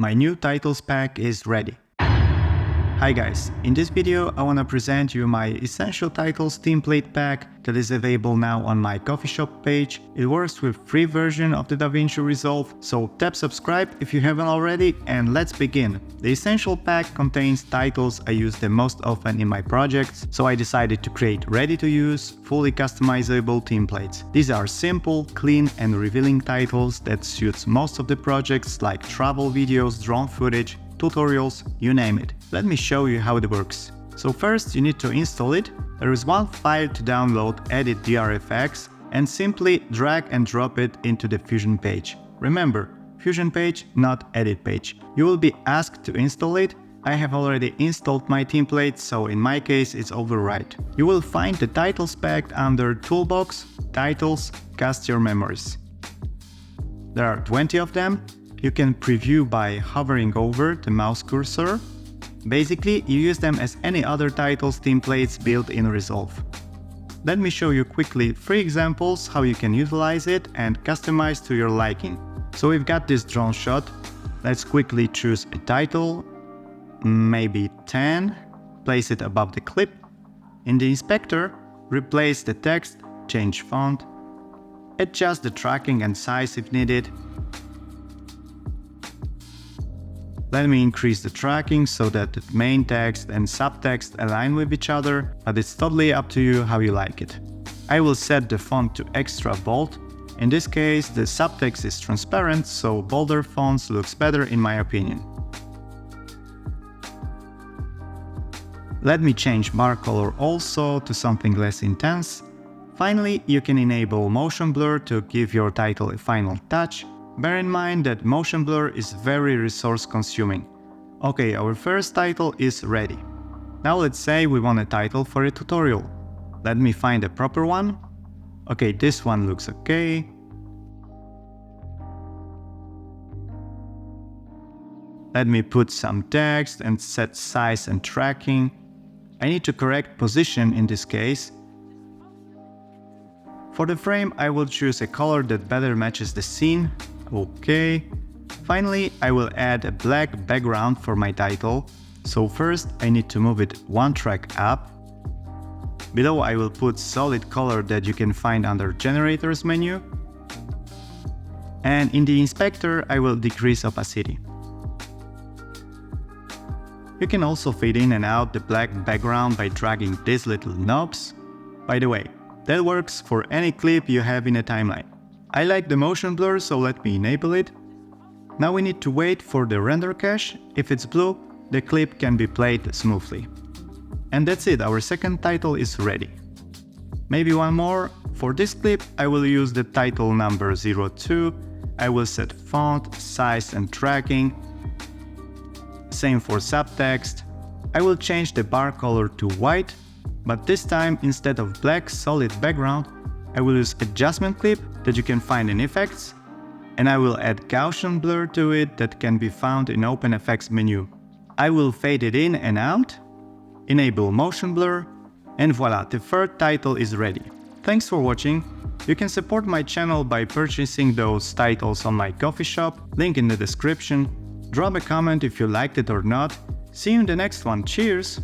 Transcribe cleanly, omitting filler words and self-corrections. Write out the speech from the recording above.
my new titles pack is ready. Hi guys, in this video I want to present you my Essential Titles template pack that is available now on my coffee shop page. It works with free version of the Davinci Resolve, so tap subscribe if you haven't already and let's begin. The Essential pack contains titles I use the most often in my projects, so I decided to create ready-to-use, fully customizable templates. These are simple, clean and revealing titles that suits most of the projects like travel videos, drone footage, tutorials, you name it. Let me show you how it works. So first you need to install it. There is one file to download, edit DRFX, and simply drag and drop it into the Fusion page. Remember, Fusion page, not edit page. You will be asked to install it. I have already installed my template, so in my case it's override. You will find the titles packed under Toolbox, Titles, Cast Your Memories. There are 20 of them. You can preview by hovering over the mouse cursor. Basically, you use them as any other titles templates built in Resolve. Let me show you quickly 3 examples how you can utilize it and customize to your liking. So we've got this drone shot. Let's quickly choose a title, maybe 10, place it above the clip. In the inspector, replace the text, change font, adjust the tracking and size if needed. Let me increase the tracking so that the main text and subtext align with each other, but it's totally up to you how you like it. I will set the font to extra bold. In this case, the subtext is transparent, so bolder fonts looks better in my opinion. Let me change bar color also to something less intense. Finally, you can enable motion blur to give your title a final touch. Bear in mind that motion blur is very resource consuming. Okay, our first title is ready. Now let's say we want a title for a tutorial. Let me find a proper one. Okay, this one looks okay. Let me put some text and set size and tracking. I need to correct position in this case. For the frame, I will choose a color that better matches the scene. Okay. Finally, I will add a black background for my title. So first I need to move it one track up. Below I will put solid color that you can find under Generators menu. And in the inspector I will decrease opacity. You can also fade in and out the black background by dragging these little knobs. By the way, that works for any clip you have in a timeline. I like the motion blur, so let me enable it. Now we need to wait for the render cache. If it's blue, the clip can be played smoothly. And that's it, our second title is ready. Maybe one more. For this clip, I will use the title number 02. I will set font, size and tracking. Same for subtext. I will change the bar color to white, but this time instead of black solid background, I will use adjustment clip that you can find in effects, and I will add Gaussian blur to it that can be found in Open Effects menu. I will fade it in and out, enable motion blur, and voila, the third title is ready. Thanks for watching. You can support my channel by purchasing those titles on my coffee shop, link in the description. Drop a comment if you liked it or not. See you in the next one, cheers!